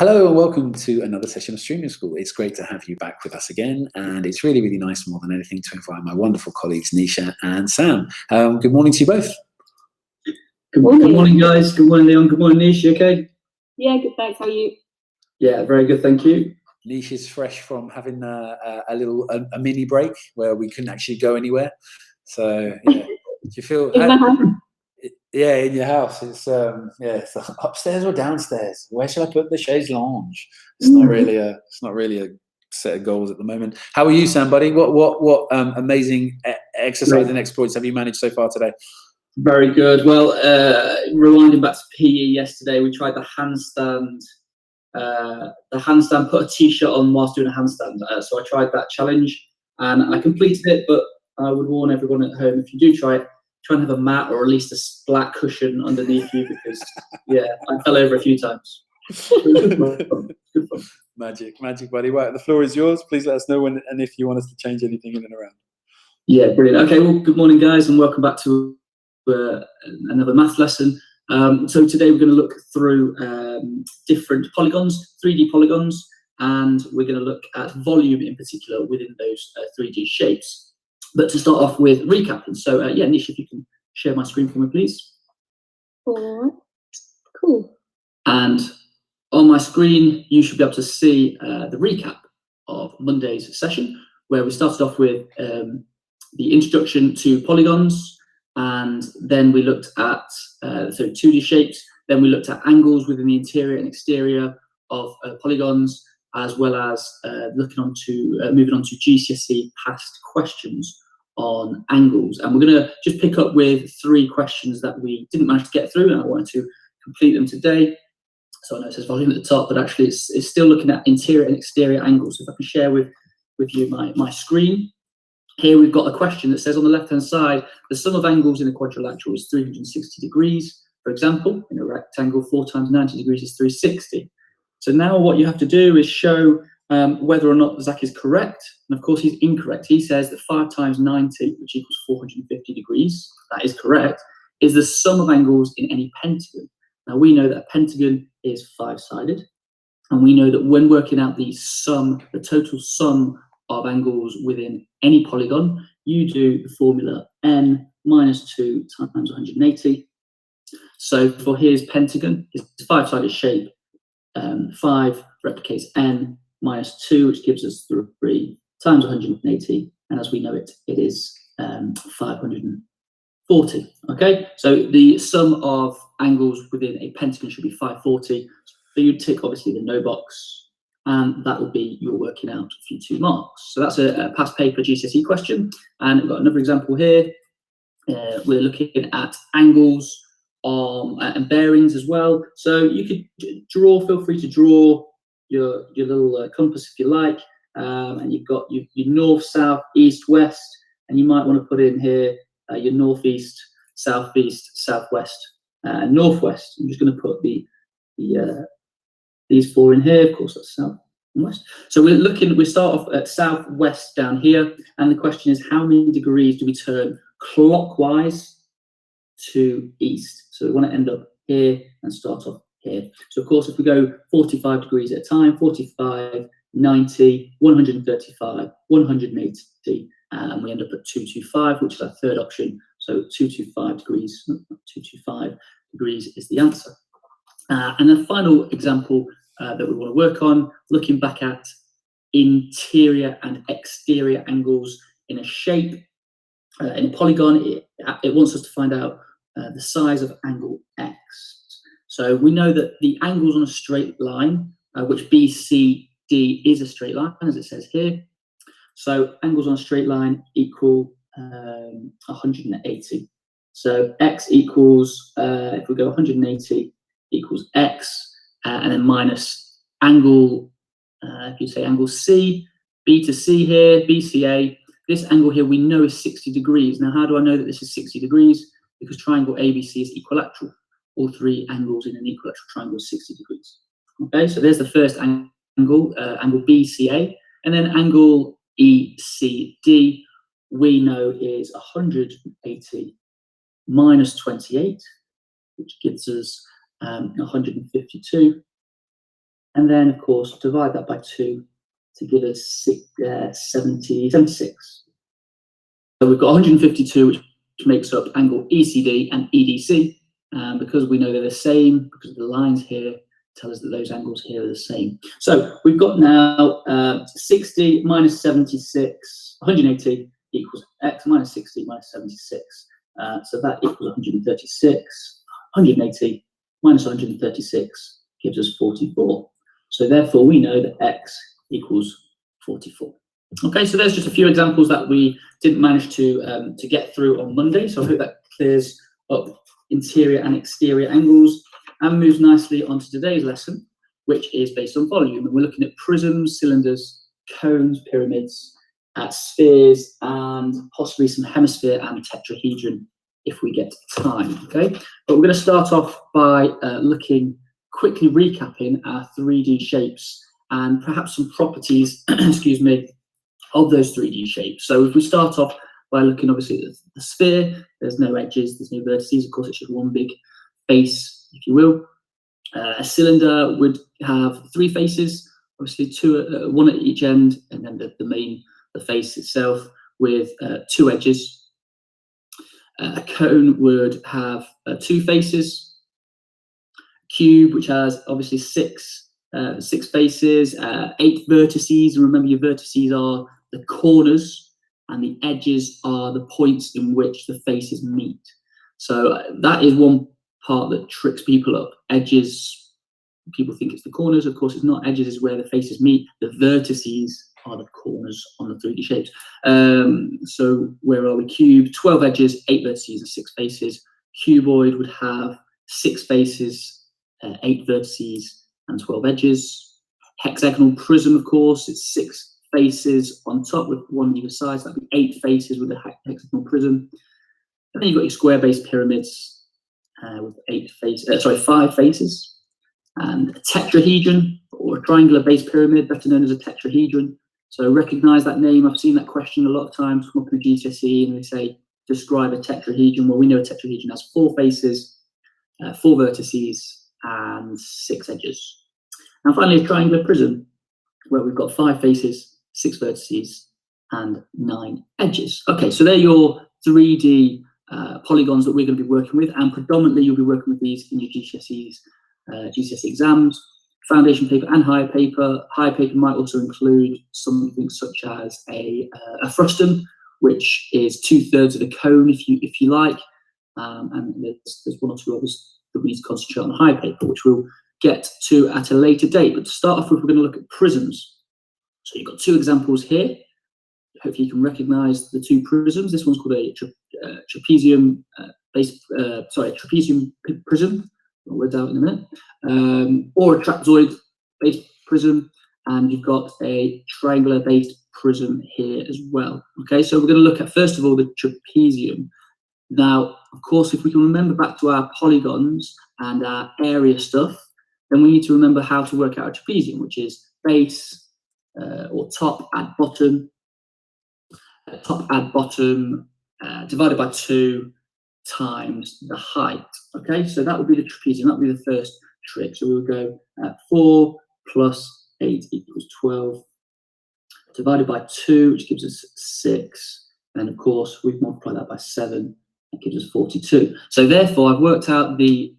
Hello and welcome to another session of Streaming School. It's great to have you back with us again, and it's really, really nice more than anything to invite my wonderful colleagues Nisha and Sam. Good morning to you both. Good morning, guys. Good morning, Leon. Good morning, Nisha. Okay? Yeah, good, thanks. How are you? Yeah, very good, thank you. Nisha's fresh from having a mini break where we couldn't actually go anywhere. So, yeah. Do you feel... In my house. Yeah, in your house. It's it's upstairs or downstairs. Where should I put the chaise lounge? It's not really a set of goals at the moment. How are you, Sam, buddy? What amazing exercise and exploits have you managed so far today? Very good. Well, rewinding back to PE yesterday, we tried the handstand. Put a t-shirt on whilst doing a handstand. So I tried that challenge and I completed it. But I would warn everyone at home, if you do try it, try and have a mat or at least a black cushion underneath you, because I fell over a few times. Good fun. Magic, buddy. Right, the floor is yours. Please let us know when and if you want us to change anything in and around. Yeah, brilliant. Okay, well, good morning, guys, and welcome back to another math lesson. So today we're going to look through different polygons, 3D polygons, and we're going to look at volume in particular within those 3D shapes. But to start off with recapping, so Nisha, if you can share my screen for me, please. Alright, cool. And on my screen, you should be able to see the recap of Monday's session, where we started off with the introduction to polygons, and then we looked at 2D shapes, then we looked at angles within the interior and exterior of polygons, as well as moving on to GCSE past questions on angles. And we're going to just pick up with 3 questions that we didn't manage to get through, and I wanted to complete them today. So I know it says volume at the top, but actually it's still looking at interior and exterior angles. So if I can share with you my screen. Here we've got a question that says on the left-hand side, the sum of angles in a quadrilateral is 360 degrees. For example, in a rectangle, 4 times 90 degrees is 360. So now what you have to do is show whether or not Zach is correct. And of course, he's incorrect. He says that 5 times 90, which equals 450 degrees, that is correct, is the sum of angles in any pentagon. Now, we know that a pentagon is 5-sided. And we know that when working out the total sum of angles within any polygon, you do the formula n minus 2 times 180. So for his pentagon, his 5-sided shape, 5 replicates n minus 2, which gives us 3 times 180. And as we know it, it is 540. Okay, so the sum of angles within a pentagon should be 540. So you tick obviously the no box, and that will be your working out for your 2 marks. So that's a past paper GCSE question. And we've got another example here. We're looking at angles and bearings as well. So you could feel free to draw your little compass if you like. And you've got your north, south, east, west, and you might want to put in here your northeast, southeast, southwest, and northwest. I'm just going to put these 4 in here. Of course, that's south and west. So we start off at southwest down here, and the question is, how many degrees do we turn clockwise to east? So we want to end up here and start off here. So of course, if we go 45 degrees at a time, 45, 90, 135, 180, and we end up at 225, which is our third option. So 225 degrees, 225 degrees is the answer. And the final example that we want to work on, looking back at interior and exterior angles in a shape, in a polygon. It wants us to find out the size of angle x. So we know that the angles on a straight line, which BCD is a straight line, as it says here. So angles on a straight line equal 180. So x equals, if we go 180, equals x, and then minus angle, if you say angle C, B to C here, BCA. This angle here we know is 60 degrees. Now, how do I know that this is 60 degrees? Because triangle ABC is equilateral. All 3 angles in an equilateral triangle is 60 degrees. Okay, so there's the first angle, angle BCA, and then angle ECD we know is 180 minus 28, which gives us 152. and then of course divide that by 2 to give us 76. So we've got 152, which makes up angle ECD and EDC, because we know they're the same, because the lines here tell us that those angles here are the same. So we've got now 60 minus 76, 180 equals x minus 60 minus 76. So that equals 136. 180 minus 136 gives us 44. So therefore we know that x equals 44. Okay, so there's just a few examples that we didn't manage to get through on Monday. So I hope that clears up interior and exterior angles and moves nicely onto today's lesson, which is based on volume. And we're looking at prisms, cylinders, cones, pyramids, spheres, and possibly some hemisphere and tetrahedron if we get time, okay? But we're going to start off by quickly recapping our 3D shapes and perhaps some properties, excuse me, of those 3D shapes. So if we start off by looking obviously at the sphere, there's no edges, there's no vertices, of course it's just one big face, if you will. A cylinder would have 3 faces, obviously one at each end, and then the face itself with 2 edges. A cone would have 2 faces. Cube, which has obviously 6 faces, 8 vertices, and remember your vertices are the corners and the edges are the points in which the faces meet. So that is one part that tricks people up. Edges, people think it's the corners, of course it's not. Edges is where the faces meet. The vertices are the corners on the 3D shapes. So where are we? Cube, 12 edges, 8 vertices and 6 faces. Cuboid would have 6 faces, 8 vertices and 12 edges. Hexagonal prism, of course, it's 6 faces on top with 1 on either side, so that'd be 8 faces with a hexagonal prism. And then you've got your square-based pyramids with 5 faces. And a tetrahedron, or a triangular-based pyramid, better known as a tetrahedron. So recognise that name. I've seen that question a lot of times come up in the GCSE, and they say, describe a tetrahedron. Well, we know a tetrahedron has 4 faces, 4 vertices, and 6 edges. And finally, a triangular prism, where we've got 5 faces, 6 vertices, and 9 edges. Okay, so they're your 3D polygons that we're going to be working with, and predominantly you'll be working with these in your GCSE exams, foundation paper and higher paper. Higher paper might also include something such as a frustum, which is 2/3 of a cone, if you like, and there's 1 or 2 others that we need to concentrate on higher paper, which we'll get to at a later date. But to start off with, we're going to look at prisms. So you've got 2 examples here. Hopefully you can recognise the 2 prisms. This one's called a trapezium prism. I'll word out in a minute. Or a trapezoid-based prism, and you've got a triangular-based prism here as well. Okay, so we're going to look at, first of all, the trapezium. Now, of course, if we can remember back to our polygons and our area stuff, then we need to remember how to work out a trapezium, which is base or top add bottom, divided by 2 times the height. Okay, so that would be the trapezium. That would be the first trick. So we'll go 4 plus 8 equals 12, divided by 2, which gives us 6. And of course, we've multiplied that by 7. That gives us 42. So therefore, I've worked out the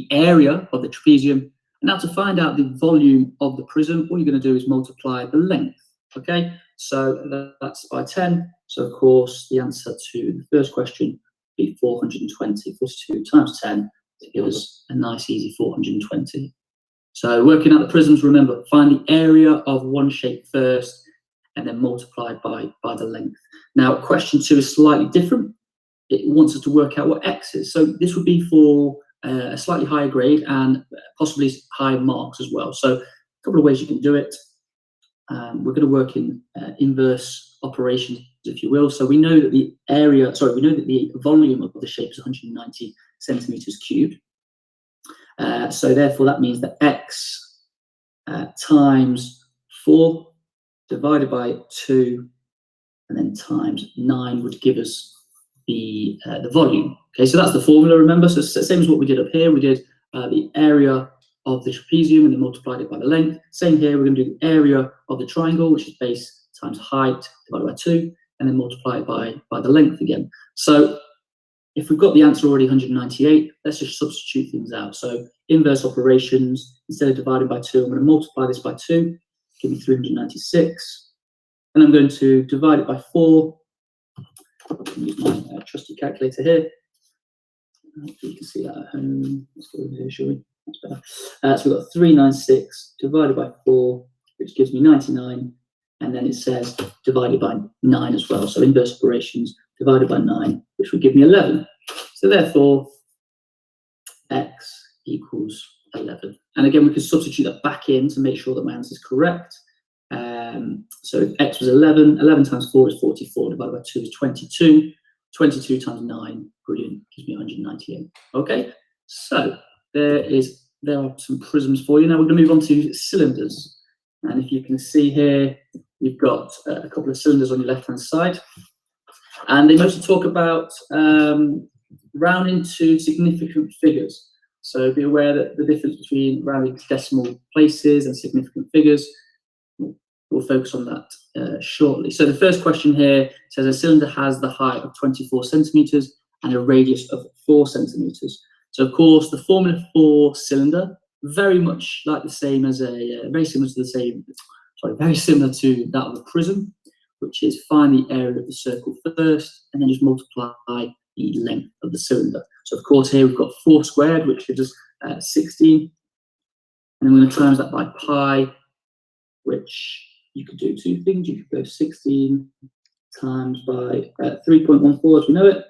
area of the trapezium. And now to find out the volume of the prism, all you're going to do is multiply the length. Okay, so that's by 10. So of course, the answer to the first question would be 420. 42 times 10 to give us a nice easy 420. So working out the prisms, remember, find the area of one shape first and then multiply by the length. Now, question 2 is slightly different. It wants us to work out what x is. So this would be for a slightly higher grade and possibly high marks as well. So a couple of ways you can do it. We're going to work in inverse operations, if you will. So we know that the volume of the shape is 190 centimeters cubed. So therefore that means that x times 4 divided by 2 and then times 9 would give us the volume. Okay, so that's the formula, remember. So same as what we did up here. We did the area of the trapezium and then multiplied it by the length. Same here, we're going to do the area of the triangle, which is base times height divided by 2, and then multiply it by the length again. So if we've got the answer already 198, let's just substitute things out. So inverse operations, instead of dividing by 2, I'm going to multiply this by 2, give me 396. And I'm going to divide it by 4. Use my trusty calculator here. Hopefully you can see that at home. Let's go over here, shall we? That's better. So we've got 396 divided by 4, which gives me 99. And then it says divided by 9 as well. So inverse operations divided by 9, which would give me 11. So therefore, x equals 11. And again, we can substitute that back in to make sure that my answer is correct. So if x was 11, 11 times 4 is 44, divided by 2 is 22. 22 times 9, brilliant, gives me 198. Okay, so there are some prisms for you. Now we're going to move on to cylinders. And if you can see here, you've got a couple of cylinders on your left-hand side. And they mostly talk about rounding to significant figures. So be aware that the difference between rounding to decimal places and significant figures, we'll focus on that shortly. So the first question here says a cylinder has the height of 24 centimeters and a radius of 4 centimeters. So of course, the formula for cylinder, very much like the same as very similar to that of a prism, which is find the area of the circle first and then just multiply the length of the cylinder. So of course here we've got 4 squared, which gives us 16. And I'm going to times that by pi, which you could do 2 things. You could go 16 times by 3.14 as we know it.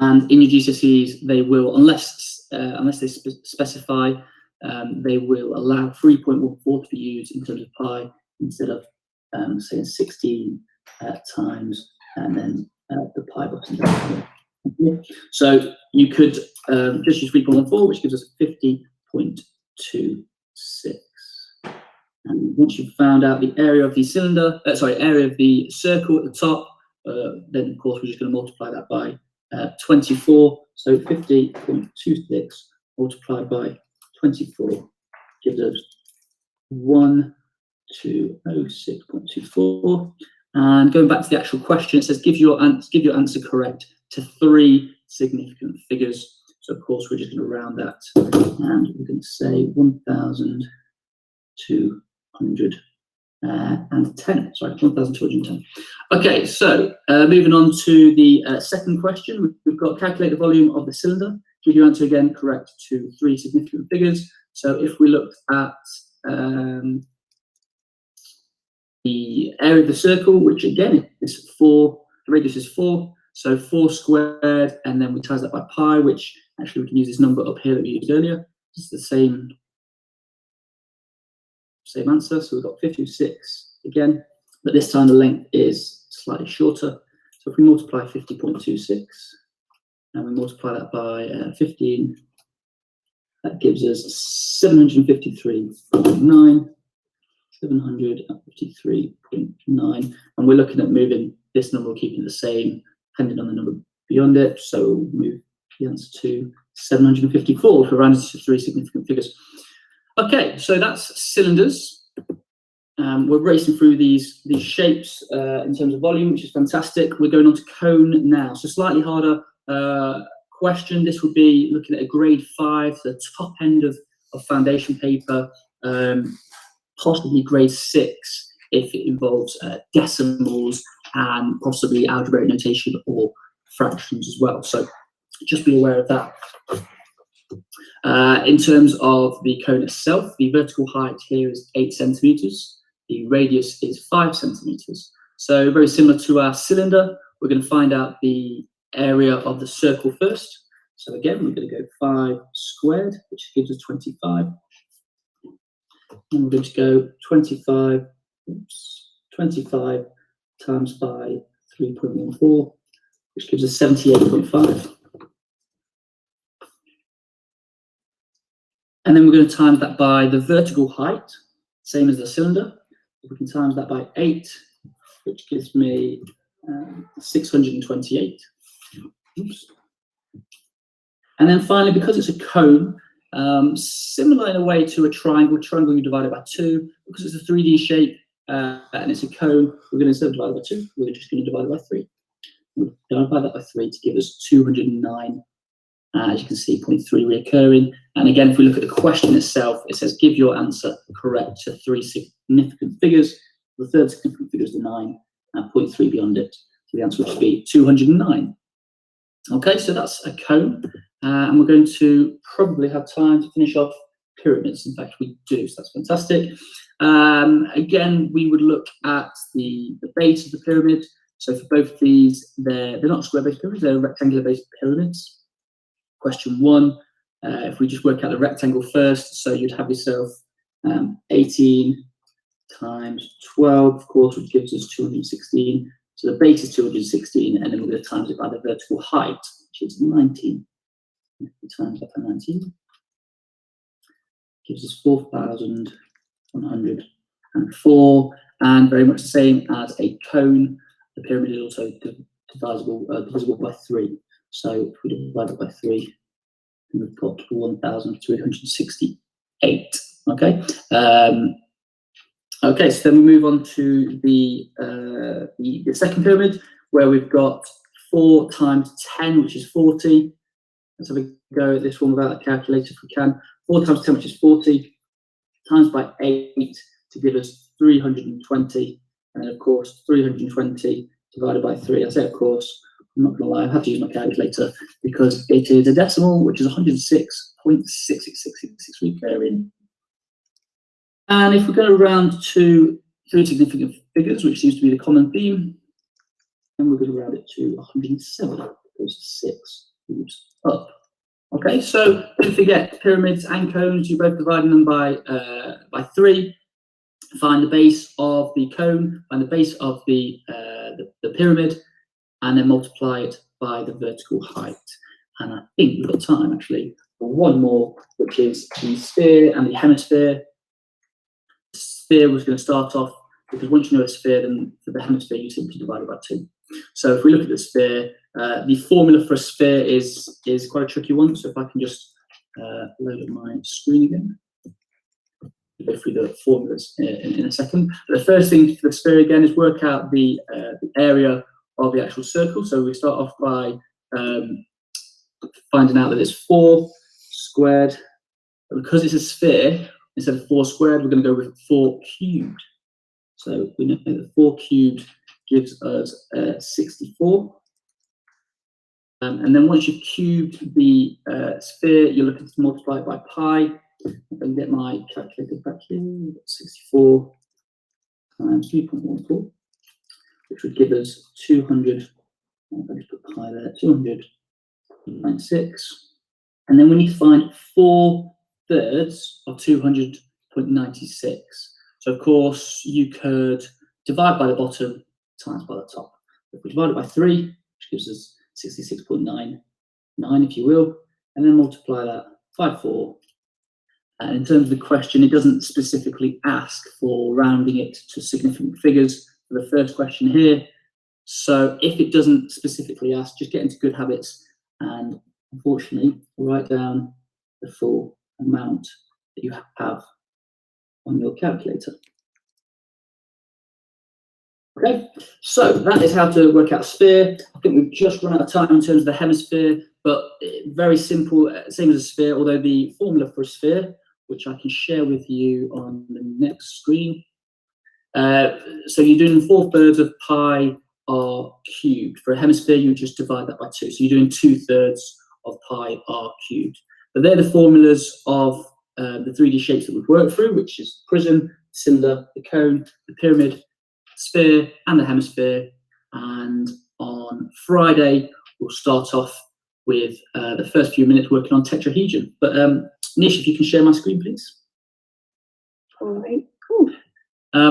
And in your GCSEs, they will, unless they specify, they will allow 3.14 to be used in terms of pi instead of saying 16 times and then the pi button down here. So you could just use 3.14, which gives us 50.26. And once you've found out the area of the cylinder, area of the circle at the top, then of course we're just going to multiply that by 24. So 50.26 multiplied by 24 gives us 1206.24. And going back to the actual question, it says give your answer correct to 3 significant figures. So of course we're just going to round that, and we're going to say 1,210. 1,210. Okay, so moving on to the second question. We've got calculate the volume of the cylinder. Give your answer again correct to 3 significant figures. So if we looked at the area of the circle, which again is 4, the radius is 4, so 4 squared, and then we times that by pi, which actually we can use this number up here that we used earlier. It's the same answer. So we've got 56 again, but this time the length is slightly shorter. So if we multiply 50.26 and we multiply that by 15, that gives us 753.9. 753.9, and we're looking at moving this number, or keeping it the same, depending on the number beyond it. So we'll move the answer to 754 for rounding to 3 significant figures. Okay, so that's cylinders. We're racing through these shapes in terms of volume, which is fantastic. We're going on to cone now. So slightly harder question. This would be looking at a grade 5, the top end of foundation paper, possibly grade 6 if it involves decimals and possibly algebraic notation or fractions as well. So just be aware of that. In terms of the cone itself, the vertical height here is 8 centimeters. The radius is 5 centimeters. So very similar to our cylinder, we're going to find out the area of the circle first. So again, we're going to go 5 squared, which gives us 25. And we're going to go 25 times by 3.14, which gives us 78.5. And then we're going to times that by the vertical height, same as the cylinder. We can times that by 8, which gives me 628. Oops. And then finally, because it's a cone, Similar in a way to a triangle. Triangle you divide it by 2. Because it's a 3D shape and it's a cone, we're going to instead of divide it by 2, we're just going to divide it by 3. We'll divide that by 3 to give us 209. As you can see, 0.3 reoccurring. And again, if we look at the question itself, it says give your answer correct to 3 significant figures. The third significant figure is the 9, and 0.3 beyond it. So the answer would be 209. Okay, so that's a cone. And we're going to probably have time to finish off pyramids. In fact, we do, so that's fantastic. Again, we would look at the base of the pyramid. So for both of these, they're not square-based pyramids, they're rectangular-based pyramids. Question 1, if we just work out the rectangle first, so you'd have yourself 18 times 12, of course, which gives us 216. So the base is 216, and then we're going to times it by the vertical height, which is 19. Times that by 19 gives us 4,104, and very much the same as a cone. The pyramid is also divisible by 3. So if we divide it by 3, we've got 1,368. Okay. Okay. So then we move on to the second pyramid, where we've got 4 times 10, which is 40. Let's have a go at this one without a calculator if we can. 4 times 10, which is 40, times by 8 to give us 320. And then, of course, 320 divided by 3. I say, of course, I'm not going to lie, I have to use my calculator because it is a decimal, which is 106.6666 recurring. And if we go around to 3 significant figures, which seems to be the common theme, then we're going to round it to 107. Goes 6 moves up. Okay, so don't forget pyramids and cones, you're both dividing them by 3. Find the base of the cone, find the base of the pyramid, and then multiply it by the vertical height. And I think we've got time actually for one more, which is the sphere and the hemisphere. The sphere was going to start off because once you know a sphere, then for the hemisphere you simply divide it by 2. So if we look at the sphere, the formula for a sphere is quite a tricky one. So if I can just load up my screen again. We'll go through the formulas in a second. But the first thing for the sphere again is work out the area of the actual circle. So we start off by finding out that it's 4 squared. But because it's a sphere, instead of 4 squared, we're going to go with 4 cubed. So we know that 4 cubed gives us 64. And then once you've cubed the sphere, you're looking to multiply it by pi. If I can get my calculator back here, 64 times 3.14, which would give us 200. I'll just put pi there, 296. And then we need to find 4/3 of 200.96. So of course you could divide by the bottom times by the top. If we divide it by 3, which gives us 66.99, if you will, and then multiply that by 4. And in terms of the question, it doesn't specifically ask for rounding it to significant figures for the first question here. So if it doesn't specifically ask, just get into good habits and unfortunately write down the full amount that you have on your calculator. Okay, so that is how to work out a sphere. I think we've just run out of time in terms of the hemisphere, but very simple, same as a sphere, although the formula for a sphere, which I can share with you on the next screen. So you're doing 4/3 of pi r cubed. For a hemisphere, you just divide that by 2. So you're doing 2/3 of pi r cubed. But they're the formulas of the 3D shapes that we've worked through, which is prism, cylinder, the cone, the pyramid, sphere, and the hemisphere. And on Friday, we'll start off with the first few minutes working on tetrahedron. But Nish, if you can share my screen, please. All right, cool.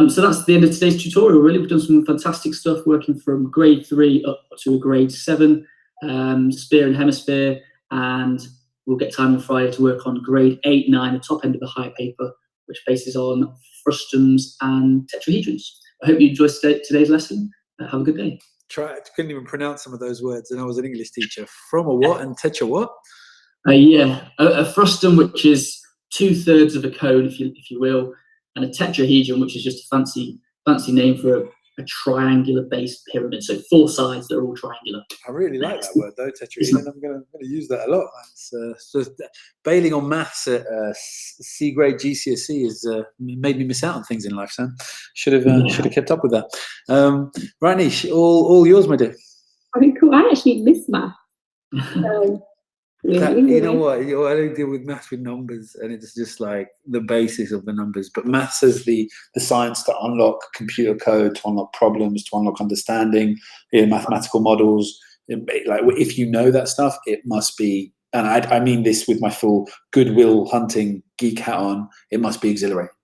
So that's the end of today's tutorial, really. We've done some fantastic stuff working from grade 3 up to grade 7, sphere and hemisphere, and we'll get time on Friday to work on grade 8, 9, the top end of the higher paper, which bases on frustums and tetrahedrons. I hope you enjoyed today's lesson. Have a good day. Couldn't even pronounce some of those words, and I was an English teacher. From a what and tetra what? Yeah, a frustum, which is 2/3 of a cone, if you will, and a tetrahedron, which is just a fancy name for a triangular based pyramid. So 4 sides that are all triangular. I really like that word though, tetrahedron. I'm gonna use that a lot. So bailing on maths at C grade GCSE has made me miss out on things in life, Sam. Should have kept up with that. Right, Nish, all yours, my dear. Okay, cool. I actually miss math. You know what? I don't deal with maths with numbers, and it's just like the basics of the numbers. But maths is the science to unlock computer code, to unlock problems, to unlock understanding, mathematical models. Like if you know that stuff, it must be. And I mean this with my full goodwill hunting geek hat on. It must be exhilarating.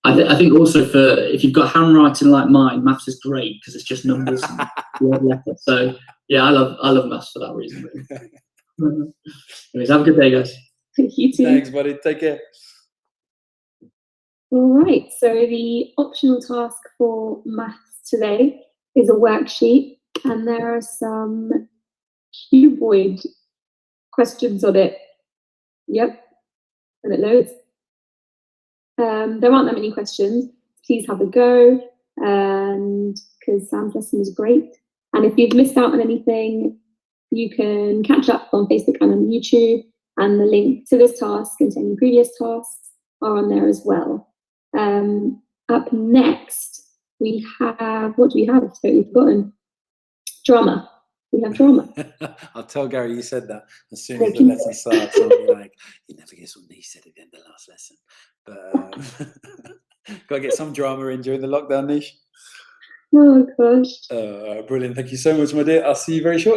I think also if you've got handwriting like mine, maths is great because it's just numbers and word letter. So yeah, I love maths for that reason. Really. Anyways, have a good day, guys. You too. Thanks, buddy. Take care. All right. So the optional task for maths today is a worksheet, and there are some cuboid questions on it. Yep. And it loads. There aren't that many questions. Please have a go, and because Sam's lesson was great. And if you've missed out on anything, you can catch up on Facebook and on YouTube, and the link to this task and to any previous tasks are on there as well. Up next, we have, what do we have? I've totally forgotten. Drama. We have drama. I'll tell Gary you said that as soon as the lesson starts. I'll be like, you never guess what Nish said at the end of the last lesson. But got to get some drama in during the lockdown, Nish. Oh, gosh. Brilliant. Thank you so much, my dear. I'll see you very shortly.